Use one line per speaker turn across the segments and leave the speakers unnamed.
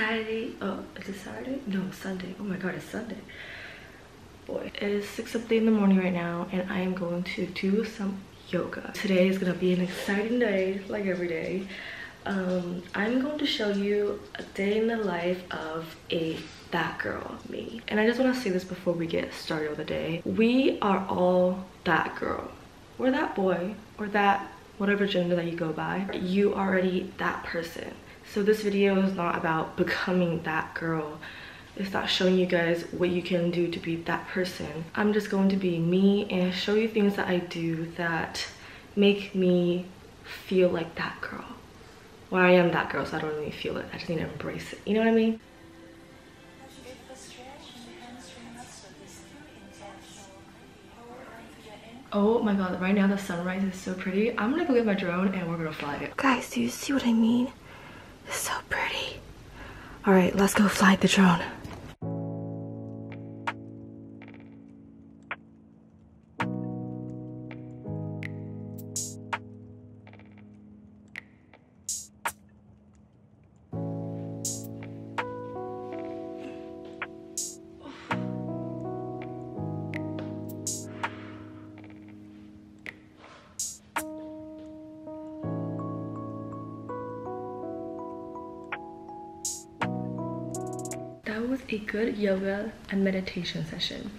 Saturday. Oh, is it Saturday? No, Sunday. Oh my god, it's Sunday. Boy, it is 6 something in the morning right now, and I am going to do some yoga. Today is gonna be an exciting day, like every day. I'm going to show you a day in the life of that girl, me. And I just want to say this before we get started with the day. We are all that girl. We're that boy, or that whatever gender that you go by. You already that person. So this video is not about becoming that girl. It's not showing you guys what you can do to be that person. I'm just going to be me and show you things that I do that make me feel like that girl. Well, I am that girl, so I don't really feel it. I just need to embrace it. You know what I mean? Oh my god, right now the sunrise is so pretty. I'm gonna go get my drone and we're gonna fly it. Guys, do you see what I mean? It's so pretty. Alright, let's go fly the drone. That was a good yoga and meditation session.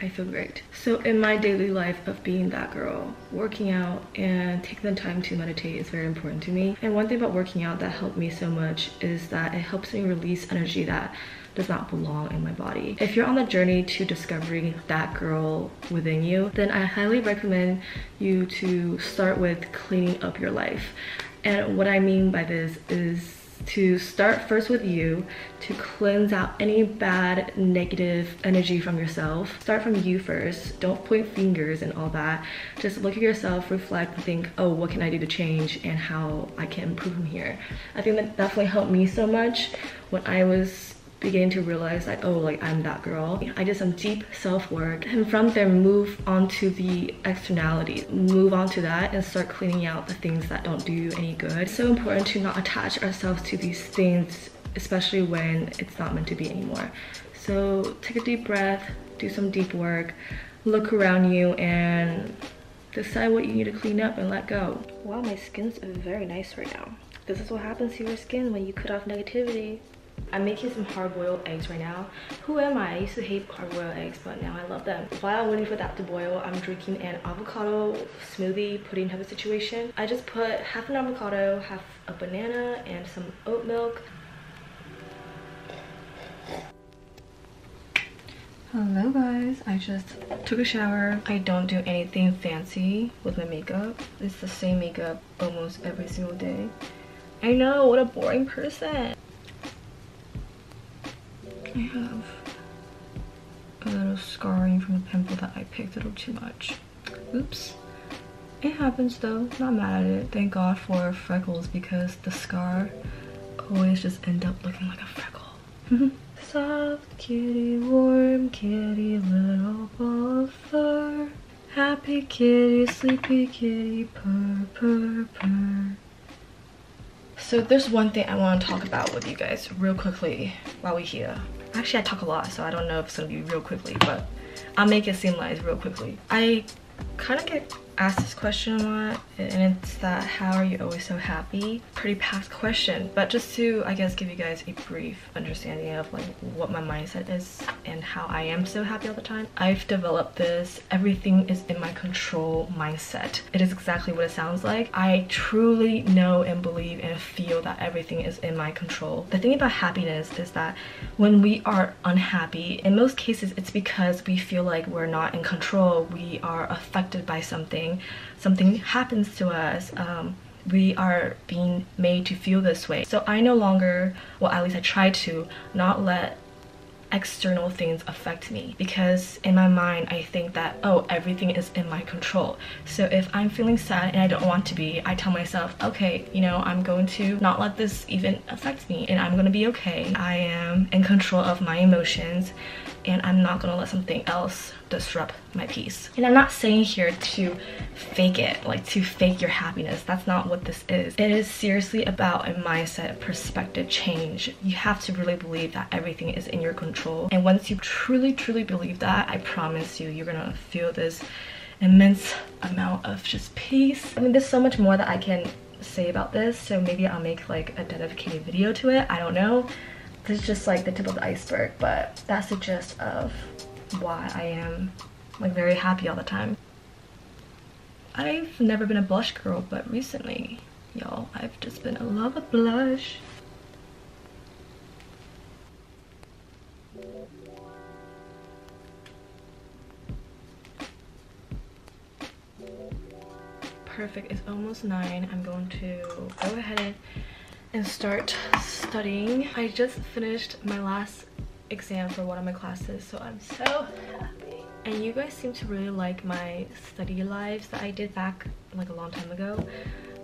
I feel great. So in my daily life of being that girl, working out and taking the time to meditate is very important to me. And one thing about working out that helped me so much is that it helps me release energy that does not belong in my body. If you're on the journey to discovering that girl within you, then I highly recommend you to start with cleaning up your life. And what I mean by this is to start first with you, to cleanse out any bad negative energy from yourself. Start from you first. Don't point fingers and all that. Just look at yourself, reflect, and think, oh, what can I do to change and how I can improve from here. I think that definitely helped me so much when I was beginning to realize like, oh, like I'm that girl. I did some deep self-work, and from there move on to the externalities. Move on to that and start cleaning out the things that don't do you any good. It's so important to not attach ourselves to these things, especially when it's not meant to be anymore. So take a deep breath, do some deep work, look around you and decide what you need to clean up and let go. Wow, my skin's very nice right now. This is what happens to your skin when you cut off negativity. I'm making some hard-boiled eggs right now. Who am I? I used to hate hard-boiled eggs, but now I love them. While I'm waiting for that to boil, I'm drinking an avocado smoothie pudding type of situation. I just put half an avocado, half a banana, and some oat milk. Hello guys, I just took a shower. I don't do anything fancy with my makeup. It's the same makeup almost every single day. I know, what a boring person. I have a little scarring from a pimple that I picked a little too much. Oops. It happens though, not mad at it. Thank God for freckles because the scar always just end up looking like a freckle. Soft kitty, warm kitty, little ball of fur. Happy kitty, sleepy kitty, purr, purr, purr. So there's one thing I want to talk about with you guys real quickly while we're here. Actually, I talk a lot, so I don't know if it's gonna be real quickly, but I'll make it seem like it's real quickly. I kind of get asked this question a lot, and it's that, how are you always so happy? Pretty past question, but just to, I guess, give you guys a brief understanding of like what my mindset is and how I am so happy all the time. I've developed this everything is in my control mindset. It is exactly what it sounds like. I truly know and believe and feel that everything is in my control. The thing about happiness is that when we are unhappy, in most cases it's because we feel like we're not in control. We are affected by something happens to us. We are being made to feel this way. So I no longer, well, at least I try to not let external things affect me, because in my mind I think that, oh, everything is in my control. So if I'm feeling sad and I don't want to be, I tell myself, okay, you know, I'm going to not let this even affect me and I'm gonna be okay. I am in control of my emotions and I'm not gonna let something else disrupt my peace. And I'm not saying here to fake it, like to fake your happiness. That's not what this is. It is seriously about a mindset perspective change. You have to really believe that everything is in your control. And once you truly believe that, I promise you, you're gonna feel this immense amount of just peace. I mean, there's so much more that I can say about this, so maybe I'll make like a dedicated video to it. I don't know. This is just like the tip of the iceberg, but that's the gist of why I am like very happy all the time. I've never been a blush girl, but recently, y'all, I've just been in love with blush. Perfect, it's almost 9. I'm going to go ahead and start studying. I just finished my last exam for one of my classes, so I'm so happy. And you guys seem to really like my study lives that I did back like a long time ago.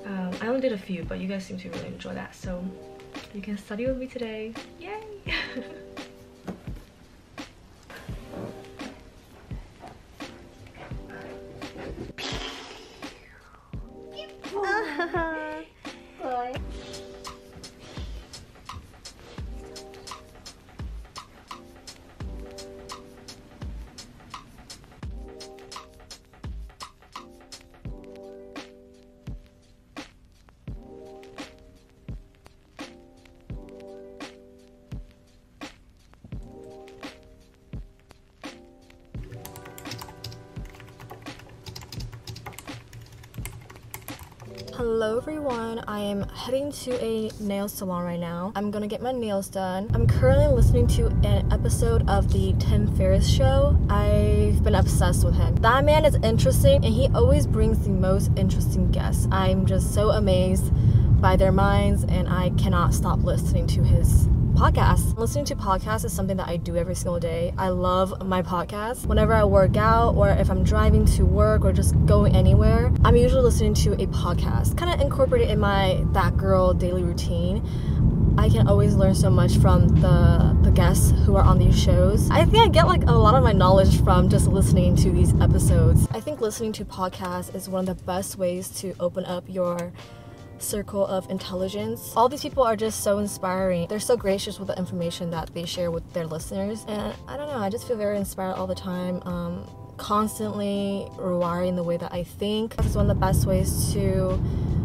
I only did a few, but you guys seem to really enjoy that, so you can study with me today. Yay! Hello everyone, I am heading to a nail salon right now. I'm gonna get my nails done. I'm currently listening to an episode of the Tim Ferriss show. I've been obsessed with him. That man is interesting and he always brings the most interesting guests. I'm just so amazed by their minds and I cannot stop listening to his podcast. Listening to podcasts is something that I do every single day. I love my podcast. Whenever I work out or if I'm driving to work or just going anywhere, I'm usually listening to a podcast. Kind of incorporate it in my That Girl daily routine. I can always learn so much from the guests who are on these shows. I think I get like a lot of my knowledge from just listening to these episodes. I think listening to podcasts is one of the best ways to open up your circle of intelligence. All these people are just so inspiring. They're so gracious with the information that they share with their listeners, and I don't know, I just feel very inspired all the time. Constantly rewiring the way that I think. It's one of the best ways to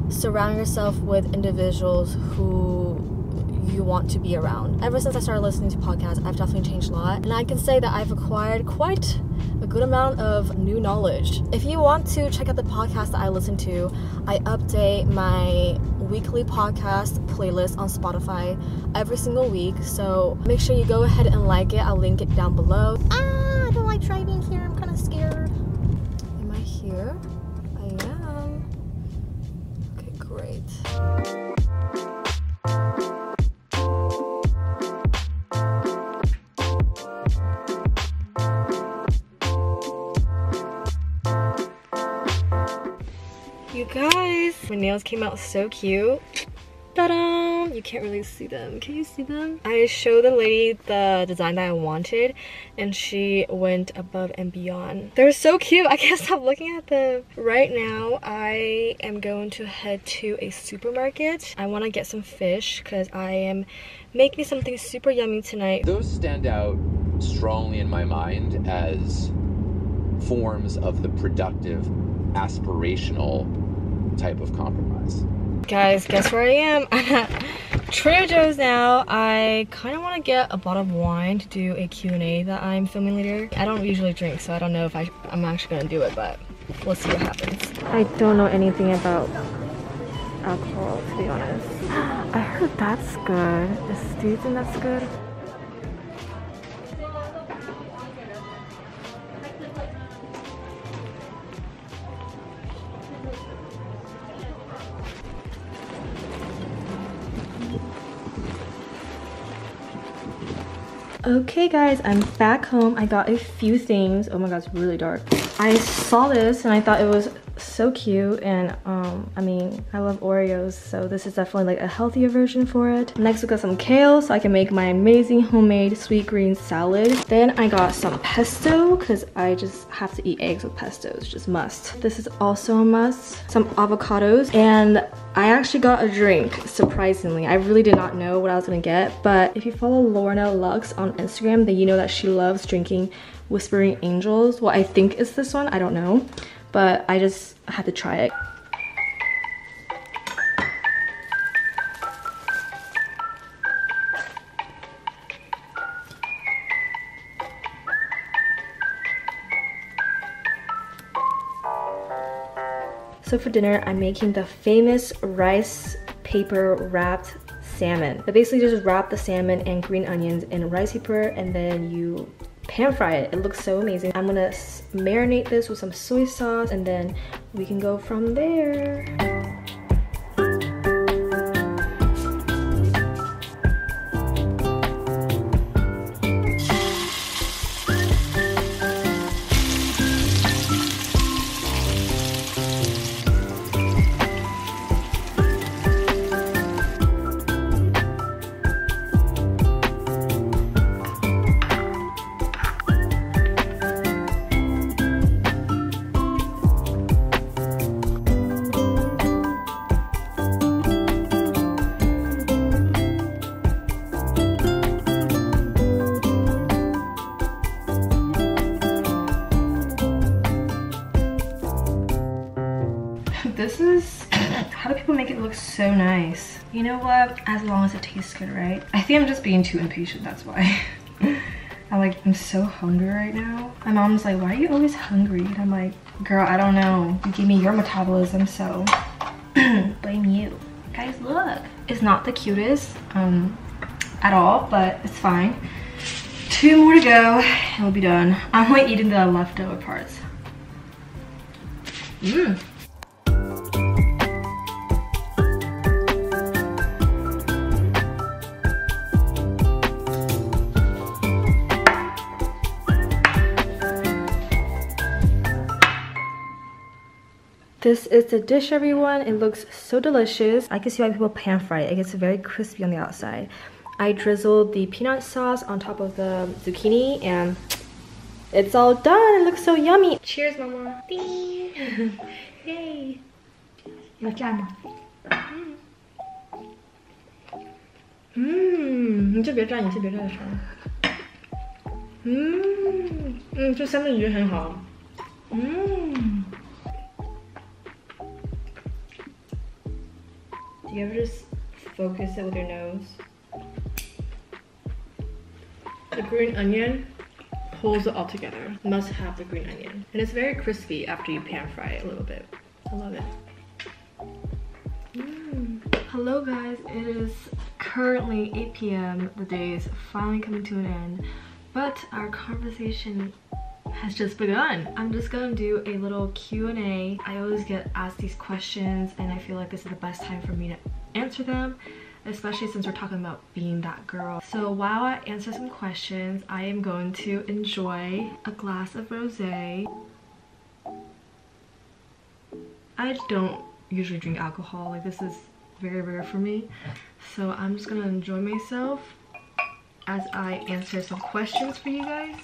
surround yourself with individuals who you want to be around. Ever since I started listening to podcasts, I've definitely changed a lot, and I can say that I've acquired quite a good amount of new knowledge. If you want to check out the podcast that I listen to, I update my weekly podcast playlist on Spotify every single week, so make sure you go ahead and like it. I'll link it down below. I don't like driving here, I'm kind of scared. Am I here? I am. Okay, great. You guys, my nails came out so cute. Ta-da! You can't really see them. Can you see them? I showed the lady the design that I wanted and she went above and beyond. They're so cute. I can't stop looking at them. Right now, I am going to head to a supermarket. I want to get some fish because I am making something super yummy tonight.
Those stand out strongly in my mind as forms of the productive, aspirational type of compromise.
Guys, guess where I am? I'm at Trader Joe's now. I kind of want to get a bottle of wine to do a Q&A that I'm filming later. I don't usually drink, so I don't know if I'm actually going to do it, but we'll see what happens. I don't know anything about alcohol, to be honest. I heard that's good. Do you think that's good? Okay guys, I'm back home. I got a few things. Oh my god, it's really dark. I saw this and I thought it was so cute, and I mean, I love Oreos, so this is definitely like a healthier version for it. Next we got some kale so I can make my amazing homemade sweet green salad. Then I got some pesto because I just have to eat eggs with pesto, it's just must. This is also a must. Some avocados, and I actually got a drink, surprisingly. I really did not know what I was gonna get, but if you follow Lorna Lux on Instagram, then you know that she loves drinking Whispering Angels. Well, I think it's this one, I don't know, but I just had to try it. So for dinner, I'm making the famous rice paper wrapped salmon. I basically just wrap the salmon and green onions in rice paper, and then you pan fry it. It looks so amazing. I'm gonna marinate this with some soy sauce, and then we can go from there. This is, how do people make it look so nice? You know what, as long as it tastes good, right? I think I'm just being too impatient, that's why. I'm so hungry right now. My mom's like, why are you always hungry? And I'm like, girl, I don't know. You gave me your metabolism, so blame you. Guys, look. It's not the cutest at all, but it's fine. 2 more to go and we'll be done. I'm only eating the leftover parts. This is the dish, everyone. It looks so delicious. I can see why people pan fry it. It gets very crispy on the outside. I drizzled the peanut sauce on top of the zucchini, and it's all done. It looks so yummy. Cheers, mama. Yay. 要蘸吗？你这别蘸，你这别蘸的啥？这三文鱼很好。Do you ever just focus it with your nose? The green onion pulls it all together. Must have the green onion. And it's very crispy after you pan fry it a little bit. I love it. Hello guys, it is currently 8 p.m. The day is finally coming to an end, but our conversation has just begun. I'm just gonna do a little Q&A. I always get asked these questions, and I feel like this is the best time for me to answer them, especially since we're talking about being that girl. So while I answer some questions, I am going to enjoy a glass of rosé. I don't usually drink alcohol, like this is very rare for me, so I'm just gonna enjoy myself as I answer some questions for you guys.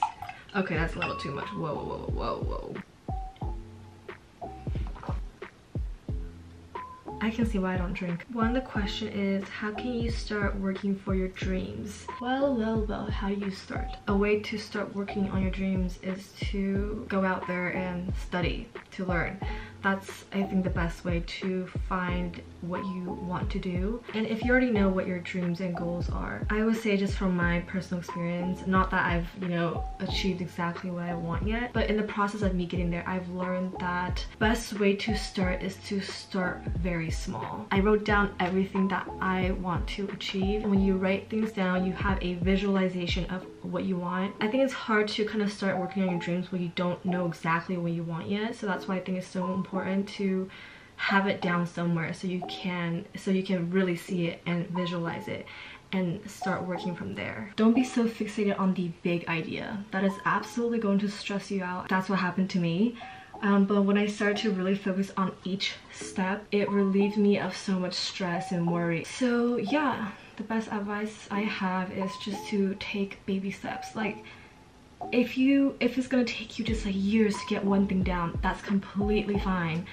Okay, that's a little too much. Whoa, whoa, whoa, whoa. I can see why I don't drink. One, the question is, how can you start working for your dreams? Well, how do you start? A way to start working on your dreams is to go out there and study, to learn. That's, I think, the best way to find what you want to do. And if you already know what your dreams and goals are, I would say, just from my personal experience, not that I've, achieved exactly what I want yet, but in the process of me getting there, I've learned that best way to start is to start very small. I wrote down everything that I want to achieve. And when you write things down, you have a visualization of what you want. I think it's hard to kind of start working on your dreams when you don't know exactly what you want yet. So that's why I think it's so important to have it down somewhere so you can really see it and visualize it and start working from there. Don't be so fixated on the big idea. That is absolutely going to stress you out. That's what happened to me. But when I started to really focus on each step, it relieved me of so much stress and worry. So yeah, the best advice I have is just to take baby steps. Like, if it's gonna take you just like years to get one thing down, that's completely fine.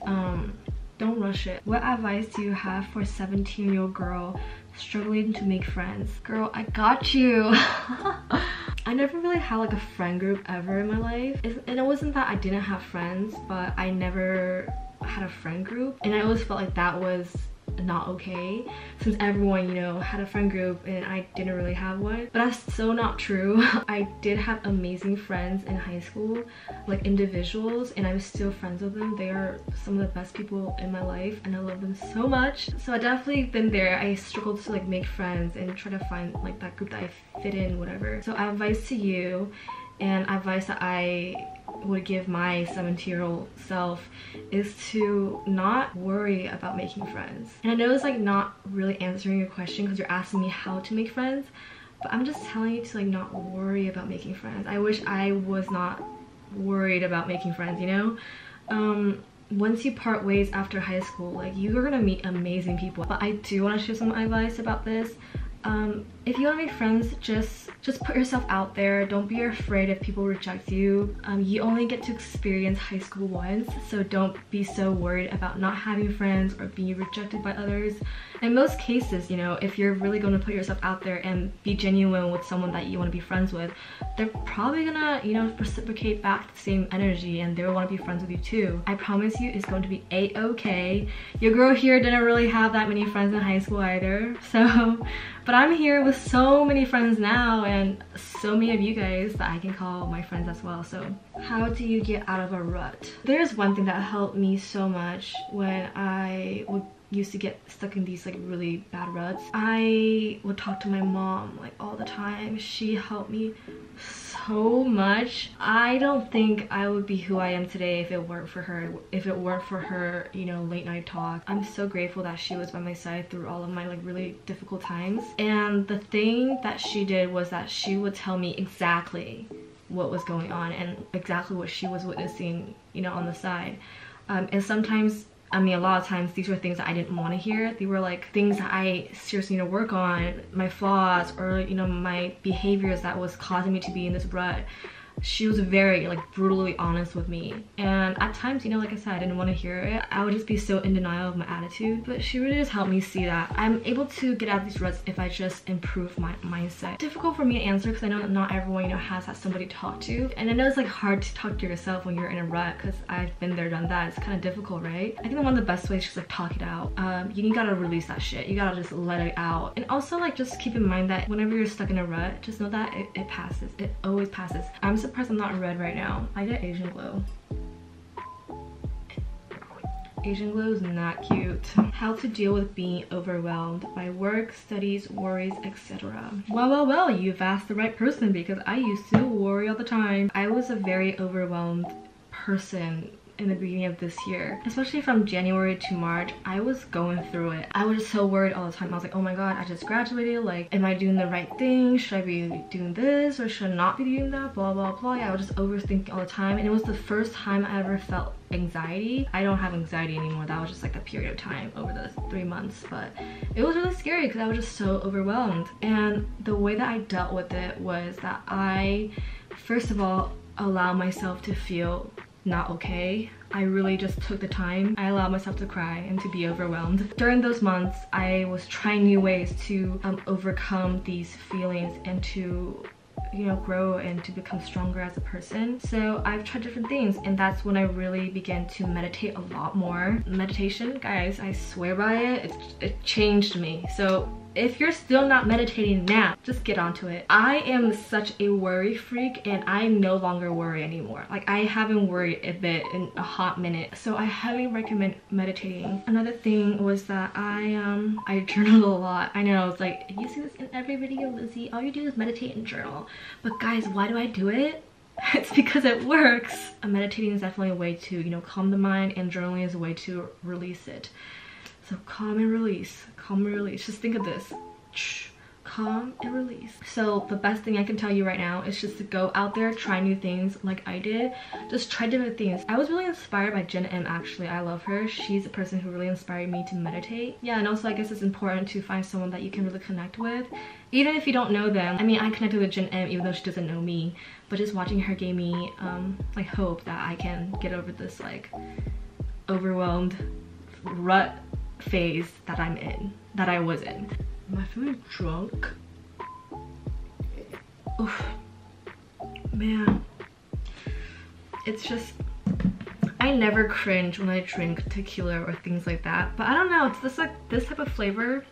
Don't rush it. What advice do you have for a 17-year-old girl struggling to make friends? Girl, I got you. I never really had like a friend group ever in my life, and it wasn't that I didn't have friends, but I never had a friend group, and I always felt like that was not okay, since everyone, you know, had a friend group and I didn't really have one. But that's so not true. I did have amazing friends in high school, like individuals, and I'm still friends with them. They are some of the best people in my life and I love them so much. So I definitely been there. I struggled to like make friends and try to find like that group that I fit in, whatever. So advice to you, and advice that I would give my 17-year-old self, is to not worry about making friends. And I know it's like not really answering your question because you're asking me how to make friends, but I'm just telling you to like not worry about making friends. I wish I was not worried about making friends, you know? Once you part ways after high school, like, you are gonna meet amazing people. But I do want to share some advice about this. If you want to make friends, just put yourself out there. Don't be afraid if people reject you. You only get to experience high school once, so don't be so worried about not having friends or being rejected by others. In most cases, you know, if you're really going to put yourself out there and be genuine with someone that you want to be friends with, they're probably gonna, you know, reciprocate back the same energy and they'll want to be friends with you too. I promise you, it's going to be a-okay. Your girl here didn't really have that many friends in high school either, so, but I'm here with so many friends now and so many of you guys that I can call my friends as well. So how do you get out of a rut? There's one thing that helped me so much when I used to get stuck in these like really bad ruts. I would talk to my mom like all the time. She helped me so much. I don't think I would be who I am today if it weren't for her. If it weren't for her, you know, late night talk. I'm so grateful that she was by my side through all of my like really difficult times. And the thing that she did was that she would tell me exactly what was going on and exactly what she was witnessing, you know, on the side. And sometimes, I mean, a lot of times these were things that I didn't want to hear. They were like things that I seriously need to work on, my flaws, or, you know, my behaviors that was causing me to be in this rut. She was very like brutally honest with me, and at times, you know, like I said, I didn't want to hear it. I would just be so in denial of my attitude, but she really just helped me see that I'm able to get out of these ruts if I just improve my mindset. Difficult for me to answer because I know that not everyone, you know, has somebody to talk to, and I know it's like hard to talk to yourself when you're in a rut because I've been there, done that. It's kind of difficult, right? I think one of the best ways is just like talk it out. You gotta release that shit. You gotta just let it out, and also like just keep in mind that whenever you're stuck in a rut, just know that it passes. It always passes. I'm surprised I'm not red right now. I get Asian glow. Asian glow is not cute. How to deal with being overwhelmed by work, studies, worries, etc. Well, you've asked the right person because I used to worry all the time. I was a very overwhelmed person in the beginning of this year, especially from January to March. I was going through it. I was just so worried all the time. I was like, oh my god, I just graduated, like, am I doing the right thing? Should I be doing this or should I not be doing that? Blah blah blah. Yeah, I was just overthinking all the time, and it was the first time I ever felt anxiety. I don't have anxiety anymore. That was just like a period of time over the 3 months, but it was really scary because I was just so overwhelmed. And the way that I dealt with it was that I, first of all, allowed myself to feel not okay. I really just took the time. I allowed myself to cry and to be overwhelmed. During those months, I was trying new ways to overcome these feelings and to, you know, grow and to become stronger as a person. So I've tried different things, and that's when I really began to meditate a lot more. Meditation, guys, I swear by it, it changed me. So if you're still not meditating now, just get onto it. I am such a worry freak, and I no longer worry anymore. Like, I haven't worried a bit in a hot minute, so I highly recommend meditating. Another thing was that I journaled a lot. I know it's like, you see this in every video, Lizzie, all you do is meditate and journal. But guys, why do I do it? It's because it works. Meditating is definitely a way to, you know, calm the mind, and journaling is a way to release it. So calm and release, calm and release. Just think of this. calm and release. So the best thing I can tell you right now is just to go out there, try new things like I did. Just try different things. I was really inspired by Jen M, actually. I love her. She's a person who really inspired me to meditate. Yeah, and also I guess it's important to find someone that you can really connect with, even if you don't know them. I mean, I connected with Jen M even though she doesn't know me, but just watching her gave me like hope that I can get over this like overwhelmed rut phase that I'm in, that I was in. Am I feeling drunk? Oof. Man. It's just, I never cringe when I drink tequila or things like that. But I don't know, it's this like this type of flavor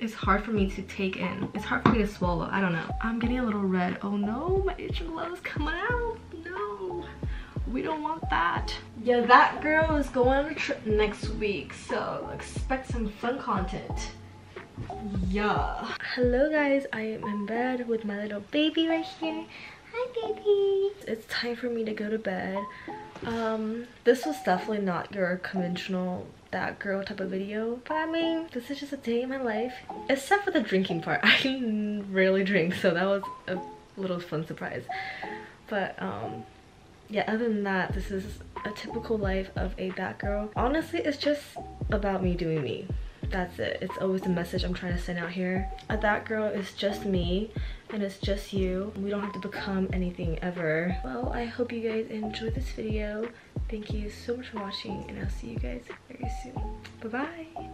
is hard for me to take in. It's hard for me to swallow. I don't know. I'm getting a little red. Oh no, my itch glow is coming out. No. We don't want that. Yeah, that girl is going on a trip next week, so expect some fun content. Yeah. Hello guys, I am in bed with my little baby right here. Hi baby. It's time for me to go to bed. This was definitely not your conventional that girl type of video, but I mean, this is just a day in my life, except for the drinking part. I rarely drink, so that was a little fun surprise. But yeah, other than that, this is a typical life of a bad girl. Honestly, it's just about me doing me. That's it. It's always the message I'm trying to send out here. A that girl is just me, and it's just you. We don't have to become anything ever. Well, I hope you guys enjoyed this video. Thank you so much for watching, and I'll see you guys very soon. Bye bye.